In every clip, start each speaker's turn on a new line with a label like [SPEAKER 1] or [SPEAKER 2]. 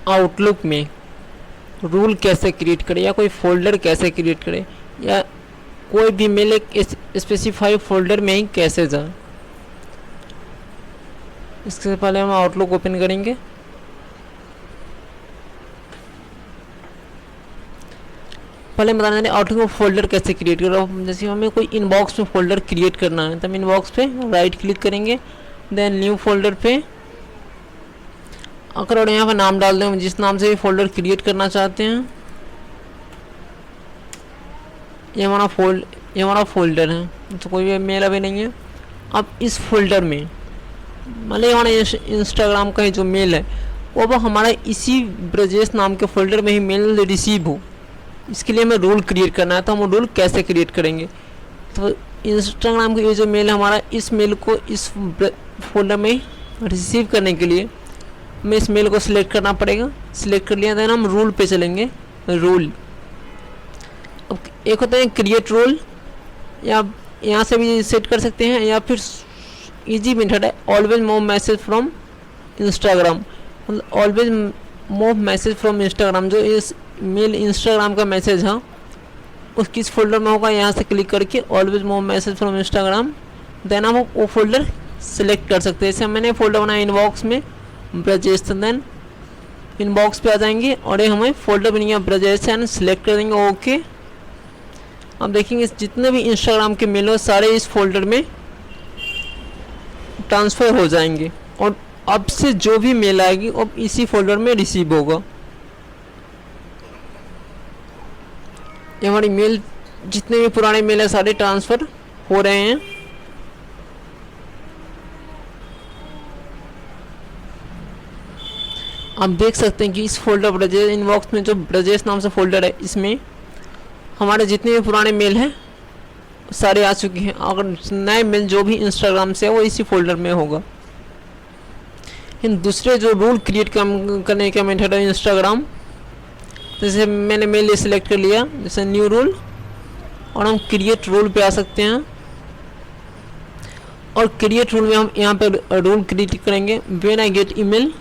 [SPEAKER 1] Outlook में rule कैसे create करें या कोई फोल्डर कैसे क्रिएट करें या कोई भी मेल एक स्पेसिफाइड फोल्डर में ही कैसे जाए। इससे पहले हम आउटलुक ओपन करेंगे। पहले बता दें आउटलुक में फोल्डर कैसे क्रिएट करें। जैसे हमें कोई इनबॉक्स में फोल्डर क्रिएट करना है तो हम इनबॉक्स पे राइट क्लिक करेंगे, देन न्यू फोल्डर पे अगर और यहाँ पे नाम डाल दें जिस नाम से फोल्डर क्रिएट करना चाहते हैं। ये हमारा फोल्डर है तो कोई भी मेल अभी नहीं है। अब इस फोल्डर में मतलब हमारा इंस्टाग्राम का जो मेल है वो अब हमारा इसी ब्रजेश नाम के फोल्डर में ही मेल रिसीव हो, इसके लिए हमें रूल क्रिएट करना है। तो हम रूल कैसे क्रिएट करेंगे, तो इंस्टाग्राम का ये जो मेल है हमारा, इस मेल को इस फोल्डर में रिसीव करने के लिए हमें इस मेल को सिलेक्ट करना पड़ेगा। सिलेक्ट कर लिया, देन हम रूल पे चलेंगे। रूल अब एक होता है क्रिएट रूल, या यहाँ से भी सेट कर सकते हैं, या फिर इजी मेथड है always move message from Instagram. मतलब always move message from Instagram, जो इस मेल इंस्टाग्राम का मैसेज है उस किस फोल्डर में होगा, यहाँ से क्लिक करके always move message from Instagram, then हम वो फोल्डर सेलेक्ट कर सकते हैं। जैसे मैंने फोल्डर बनाया इनबॉक्स में ब्रजेश, देन इनबॉक्स पे आ जाएंगे और ये हमें फोल्डर बन गया ब्रजेश एंड सेलेक्ट कर देंगे ओके। अब देखेंगे जितने भी इंस्टाग्राम के मेल हो सारे इस फोल्डर में ट्रांसफ़र हो जाएंगे और अब से जो भी मेल आएगी अब इसी फोल्डर में रिसीव होगा। ये हमारी मेल जितने भी पुराने मेल है सारे ट्रांसफ़र हो रहे हैं। आप देख सकते हैं कि इस फोल्डर ब्रजेश इनबॉक्स में जो ब्रजेश नाम से फोल्डर है इसमें हमारे जितने भी पुराने मेल हैं सारे आ चुके हैं। अगर नए मेल जो भी इंस्टाग्राम से है वो इसी फोल्डर में होगा। इन दूसरे जो रूल क्रिएट करने का मेथड है इंस्टाग्राम, जैसे मैंने मेल ये सिलेक्ट कर लिया, जैसे न्यू रूल, और हम क्रिएट रूल पे आ सकते हैं। और क्रिएट रूल में हम यहाँ पे रूल क्रिएट करेंगे व्हेन आई गेट ईमेल।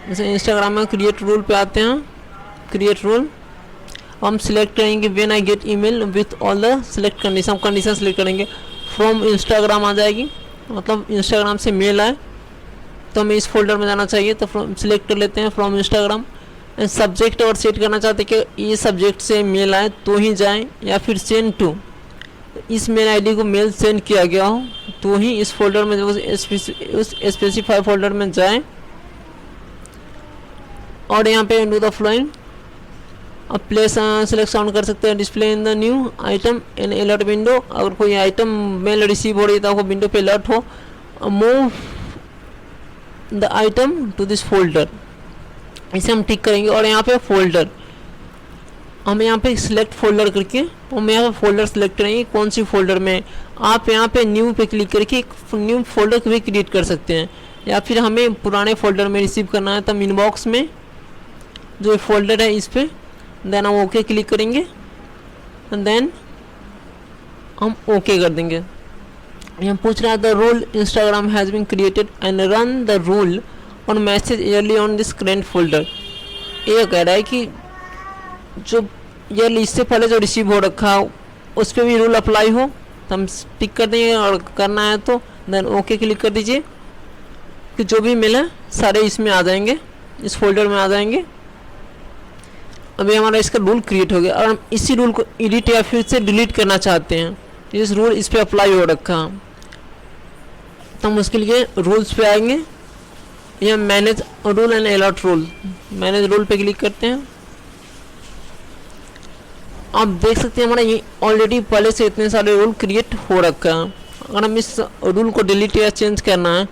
[SPEAKER 1] जैसे इंस्टाग्राम में क्रिएट रूल पे आते हैं, क्रिएट रूल हम सिलेक्ट करेंगे when I get email with all the select condition. हम कंडीशन सिलेक्ट करेंगे, फ्रॉम इंस्टाग्राम आ जाएगी, मतलब इंस्टाग्राम से मेल आए तो हमें इस फोल्डर में जाना चाहिए, तो फ्रॉम सिलेक्ट कर लेते हैं फ्रॉम इंस्टाग्राम। सब्जेक्ट और सेट करना चाहते हैं कि ये सब्जेक्ट से मेल आए तो ही जाएं, या फिर सेंड टू, इस मेल आईडी को मेल सेंड किया गया हो तो ही इस फोल्डर में उस स्पेसिफाई फोल्डर में जाएं। और यहाँ पे डू द फ्लोइंग अब प्लेस सिलेक्शन कर सकते हैं display in the new item in alert window. अगर कोई आइटम मेल रिसीव हो रही है तो आपको विंडो पे अलर्ट हो। Move the item to this folder, इसे हम टिक करेंगे। और यहाँ पे फोल्डर हम यहाँ पे सिलेक्ट फोल्डर करके हम यहाँ पे फोल्डर सेलेक्ट करेंगे कौन सी फोल्डर में। आप यहाँ पे न्यू पे क्लिक करके एक न्यू फोल्डर भी क्रिएट कर सकते हैं, या फिर हमें पुराने फोल्डर में रिसीव करना है तो हम इनबॉक्स में जो फोल्डर है इस पर देन हम ओके क्लिक करेंगे, देन हम ओके कर देंगे। यहाँ पूछ रहा है the rule Instagram has been created and run the rule on message early on this current folder. ये कह रहा है कि जो ईयरली इससे पहले जो रिसीव हो रखा हो उस पर भी रूल अप्लाई हो, तो हम टिक कर देंगे। और करना है तो देन ओके क्लिक कर दीजिए कि जो भी मेल है सारे इसमें आ जाएंगे, इस फोल्डर में आ जाएंगे। अभी हमारा इसका रूल क्रिएट हो गया और हम इसी रूल को एडिट या फिर से डिलीट करना चाहते हैं, इस रूल इस पर अप्लाई हो रखा है तो हम उसके लिए रूल्स पे आएंगे, या manage rule and alert rule, manage rule पे क्लिक करते हैं। आप देख सकते हैं हमारा ये ऑलरेडी पहले से इतने सारे रूल क्रिएट हो रखा है। अगर हम इस रूल को डिलीट या चेंज करना है,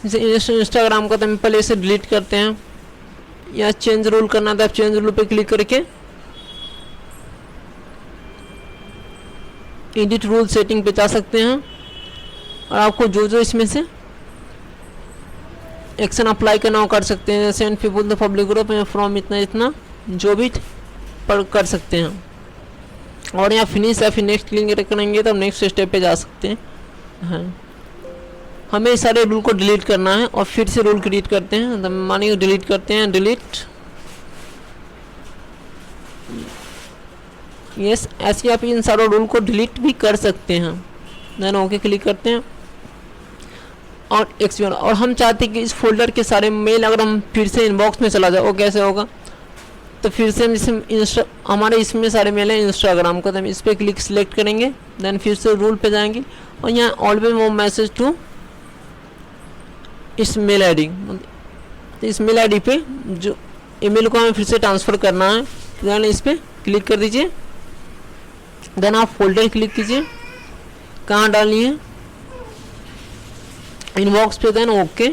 [SPEAKER 1] जैसे इंस्टाग्राम का तो हम पहले से डिलीट करते हैं, या चेंज रूल करना था, आप चेंज रूल पे क्लिक करके एडिट रूल सेटिंग पे जा सकते हैं और आपको जो जो इसमें से एक्शन अप्लाई करना हो कर सकते हैं। जैसे and people the public group from इतना इतना जो भी पर कर सकते हैं। और यहाँ फिनिश या फिर नेक्स्ट क्लिक करेंगे तो हम नेक्स्ट स्टेप पे जा सकते हैं। हाँ, हमें सारे रूल को डिलीट करना है और फिर से रूल क्रिएट करते हैं। तो मानिए डिलीट करते हैं, डिलीट। यस, ऐसे आप इन सारे रूल को डिलीट भी कर सकते हैं। देन ओके क्लिक करते हैं और एक्सप्लोर। और हम चाहते हैं कि इस फोल्डर के सारे मेल अगर हम फिर से इनबॉक्स में चला जाए, वो कैसे होगा? तो फिर से हम इसमें हमारे इसमें सारे मेल हैं इंस्टाग्राम का, तो हम इस पर क्लिक सिलेक्ट करेंगे। देन फिर से रूल पे जाएंगे और यहाँ ऑलवेज मूव मैसेज टू इस मेल आईडी, तो इस मेल आईडी पे जो ईमेल को हमें फिर से ट्रांसफ़र करना है, देन इस पर क्लिक कर दीजिए। देन आप फोल्डर क्लिक कीजिए, कहाँ डालनी है, इनबॉक्स पे। देन ओके,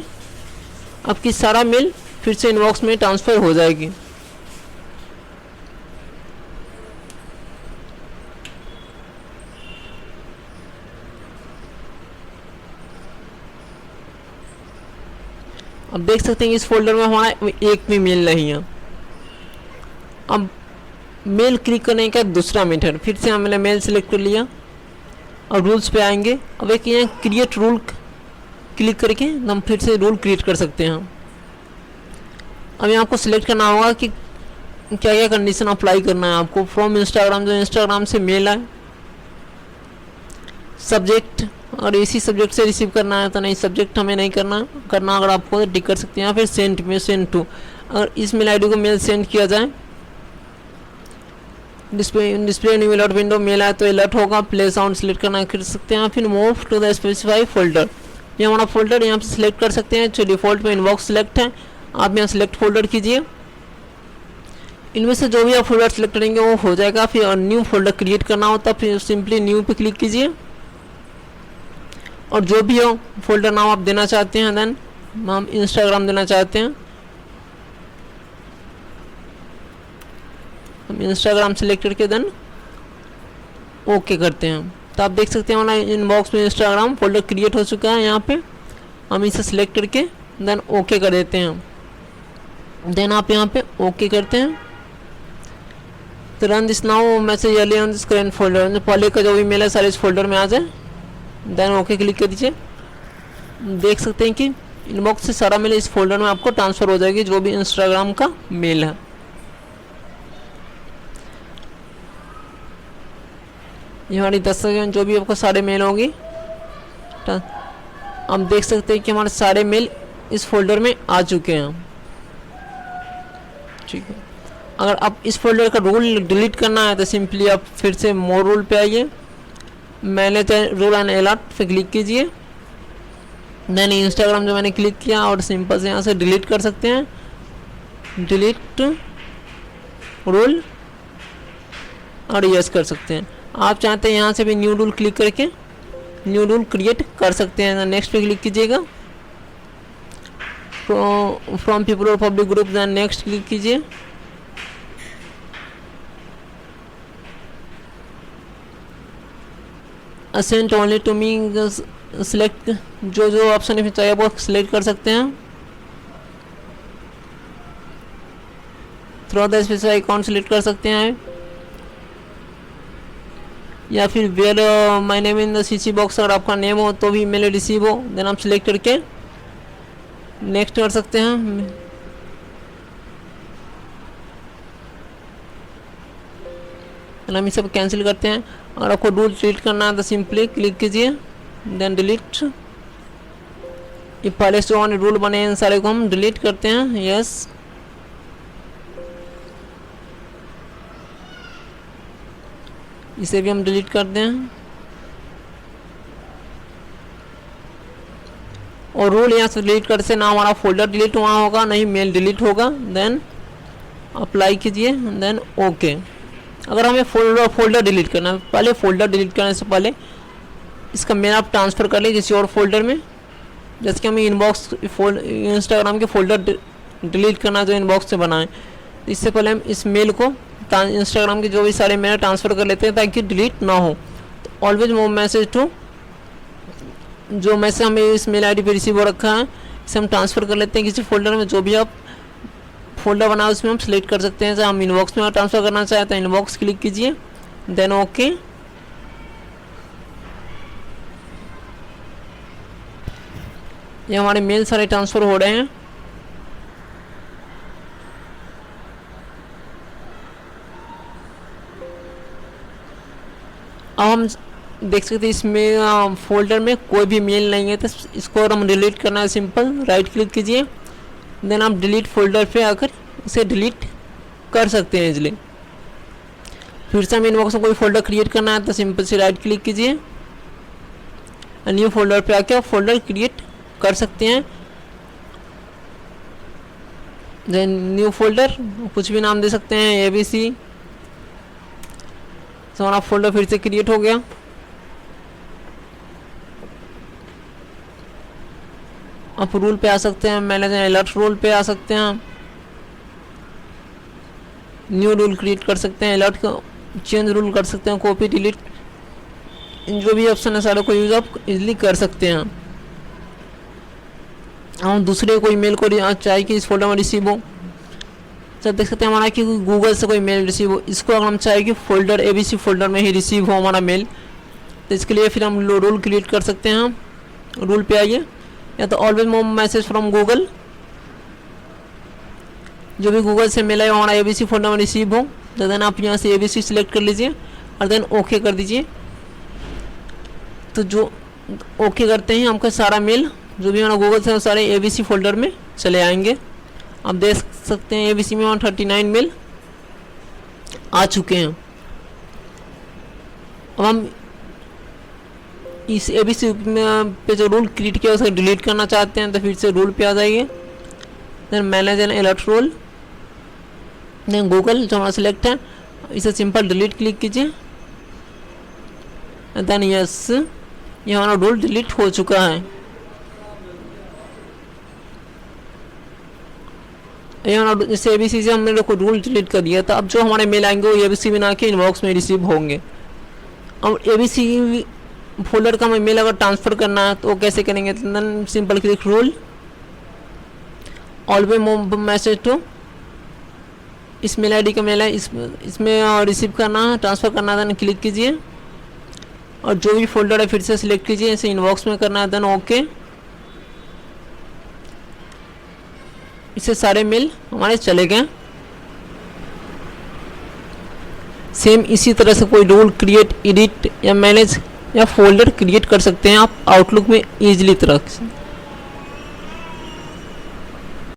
[SPEAKER 1] आपकी सारा मेल फिर से इनबॉक्स में ट्रांसफ़र हो जाएगी। अब देख सकते हैं इस फोल्डर में हमारा एक भी मेल नहीं है। अब मेल क्लिक करने का दूसरा मेथड, फिर से हमने मेल सेलेक्ट कर लिया और रूल्स पे आएंगे। अब एक यहाँ क्रिएट रूल क्लिक करके हम फिर से रूल क्रिएट कर सकते हैं। अब यहाँ आपको सिलेक्ट करना होगा कि क्या क्या कंडीशन अप्लाई करना है आपको। फ्रॉम इंस्टाग्राम, जो इंस्टाग्राम से मेल है, सब्जेक्ट और इसी सब्जेक्ट से रिसीव करना है तो नहीं, सब्जेक्ट हमें नहीं करना अगर आपको टिक कर सकते हैं। या फिर सेंड में सेंड टू, अगर इस मेल आईडी को मेल सेंड किया जाए, display new alert window mail आए तो अलर्ट होगा। प्ले साउंड सेलेक्ट करना कर सकते हैं। फिर move to the specify folder, ये हमारा फोल्डर यहाँ से सिलेक्ट कर सकते हैं। जो डिफ़ॉल्ट में इनबॉक्स सेलेक्ट है, आप यहाँ सेलेक्ट फोल्डर कीजिए। इनमें से जो भी आप फोल्डर सेलेक्ट करेंगे वो हो जाएगा। फिर न्यू फोल्डर क्रिएट करना होता है, फिर सिंपली न्यू पे क्लिक कीजिए और जो भी हो फोल्डर नाम आप देना चाहते हैं। देन हम इंस्टाग्राम देना चाहते हैं, हम इंस्टाग्राम सेलेक्ट करके देन ओके करते हैं। तो आप देख सकते हैं हमारा इनबॉक्स में इंस्टाग्राम फोल्डर क्रिएट हो चुका है। यहाँ पे हम इसे सिलेक्ट करके देन ओके कर देते हैं। देन आप यहाँ पे ओके करते हैं तो run this now message early on this current folder, पहले का जो भी मेल है सारे इस फोल्डर में आ जाए। देन ओके क्लिक कर दीजिए। देख सकते हैं कि इनबॉक्स से सारा मेल इस फोल्डर में आपको ट्रांसफ़र हो जाएगी, जो भी इंस्टाग्राम का मेल है। ये हमारी 10 सेकंड जो भी आपको सारे मेल होंगी, हम देख सकते हैं कि हमारे सारे मेल इस फोल्डर में आ चुके हैं। ठीक है, अगर आप इस फोल्डर का रूल डिलीट करना है तो सिंपली आप फिर से मोर रूल पे आइए, मैनेज रूल एंड अलर्ट पे क्लिक कीजिए। देन इंस्टाग्राम जो मैंने क्लिक किया और सिंपल से यहाँ से डिलीट कर सकते हैं, डिलीट रूल और यस कर सकते हैं। आप चाहते हैं यहाँ से भी न्यू रूल क्लिक करके न्यू रूल क्रिएट कर सकते हैं। नेक्स्ट पे क्लिक कीजिएगा, फ्रॉम पीपल और public group, then next click कीजिए। Sent only to me, select जो जो ऑप्शन है चाहिए वो सिलेक्ट कर सकते हैं। Through the specify account select कर सकते हैं, या फिर where my name in the CC box, अगर आपका नेम हो तो भी मेल रिसीव हो, देन आप सिलेक्ट करके नेक्स्ट कर सकते हैं। हम इसे कैंसिल करते हैं। और आपको रूल डिलीट करना है तो सिंपली क्लिक कीजिए, देन डिलीट। ये पहले से ऑन रूल बने हैं सारे को हम डिलीट करते हैं, यस। इसे भी हम डिलीट करते हैं और रूल यहाँ से डिलीट करने से ना हमारा फोल्डर डिलीट हुआ होगा, नहीं मेल डिलीट होगा। देन अप्लाई कीजिए, देन ओके। अगर हमें फोल्डर डिलीट करना है, पहले फोल्डर डिलीट करने से पहले इसका मेल आप ट्रांसफ़र कर लीजिए किसी और फोल्डर में। जैसे कि हमें इनबॉक्स इंस्टाग्राम के फोल्डर डिलीट करना जो इनबॉक्स से बनाए, इससे पहले हम इस मेल को इंस्टाग्राम के जो भी सारे मेल ट्रांसफ़र कर लेते हैं ताकि डिलीट ना हो। तो ऑलवेज मूव मैसेज टू, जो मैसेज हमें इस मेल आईडी पे रिसीव हो रखा है इसे हम ट्रांसफ़र कर लेते हैं किसी फोल्डर में। जो भी आप फोल्डर बनाए उसमें हम सिलेक्ट कर सकते हैं। जैसे हम इनबॉक्स में ट्रांसफ़र करना चाहते हैं, इनबॉक्स क्लिक कीजिए, देन ओके। ये हमारे मेल सारे ट्रांसफ़र हो रहे हैं। अब हम देख सकते हैं इसमें फोल्डर में कोई भी मेल नहीं है, तो इसको अगर हम डिलीट करना है सिंपल राइट क्लिक कीजिए, देन आप डिलीट फोल्डर पे आकर इसे डिलीट कर सकते हैं इजली। फिर से हम इनबॉक्स में कोई फोल्डर क्रिएट करना है तो सिंपल से राइट क्लिक कीजिए, न्यू फोल्डर पे आके आप फोल्डर क्रिएट कर सकते हैं। देन न्यू फोल्डर कुछ भी नाम दे सकते हैं, ABC। तो हमारा फोल्डर फिर से क्रिएट हो गया। आप रूल पे आ सकते हैं, मैनेज अलर्ट रूल पे आ सकते हैं, न्यू रूल क्रिएट कर सकते हैं, अलर्ट का चेंज रूल कर सकते हैं, कॉपी डिलीट, इन जो भी ऑप्शन है सारे को यूज आप इजीली कर सकते हैं। हम दूसरे कोई मेल को चाहे कि इस फोल्डर में रिसीव हो, तो देख सकते हैं हमारा कि गूगल से कोई मेल रिसीव हो, इसको अगर हम चाहे कि फोल्डर ABC फोल्डर में ही रिसीव हो हमारा मेल, तो इसके लिए फिर हम रूल क्रिएट कर सकते हैं। रूल पे आइए, या तो always more message from Google, जो भी गूगल से मेल है हमारा ABC फोल्डर में रिसीव हो, तो देन आप यहाँ से ABC सिलेक्ट कर लीजिए और देन ओके कर दीजिए। तो जो ओके करते हैं हमका सारा मेल जो भी हमारा गूगल से सारे ABC फोल्डर में चले आएंगे। आप देख सकते हैं ABC में 139 मेल आ चुके हैं। अब हम इस ABC में पे जो रूल क्रिएट किया उसे डिलीट करना चाहते हैं, तो फिर से रूल पे आ जाइए, then manage an alert rule, then Google जो हमारा सिलेक्ट है इसे सिंपल डिलीट क्लिक कीजिए, देन यस, ये हमारा रूल डिलीट हो चुका है। जैसे ABC से हमने रूल डिलीट कर दिया था, अब जो हमारे मेल आएंगे वो ABC में ना के इनबॉक्स में रिसीव होंगे। अब ABC फोल्डर का हमें मेल अगर ट्रांसफ़र करना है तो वो कैसे करेंगे, तो simple click rule always move message to, इस मेल ID का मेल है इसमें रिसीव करना है, ट्रांसफ़र करना है, देन क्लिक कीजिए और जो भी फोल्डर है फिर से सिलेक्ट कीजिए, इसे इनबॉक्स में करना है, देन ओके। इससे सारे मेल हमारे चले गए। सेम इसी तरह से कोई रूल क्रिएट, एडिट या मैनेज या फोल्डर क्रिएट कर सकते हैं आप आउटलुक में ईजिली तरह से।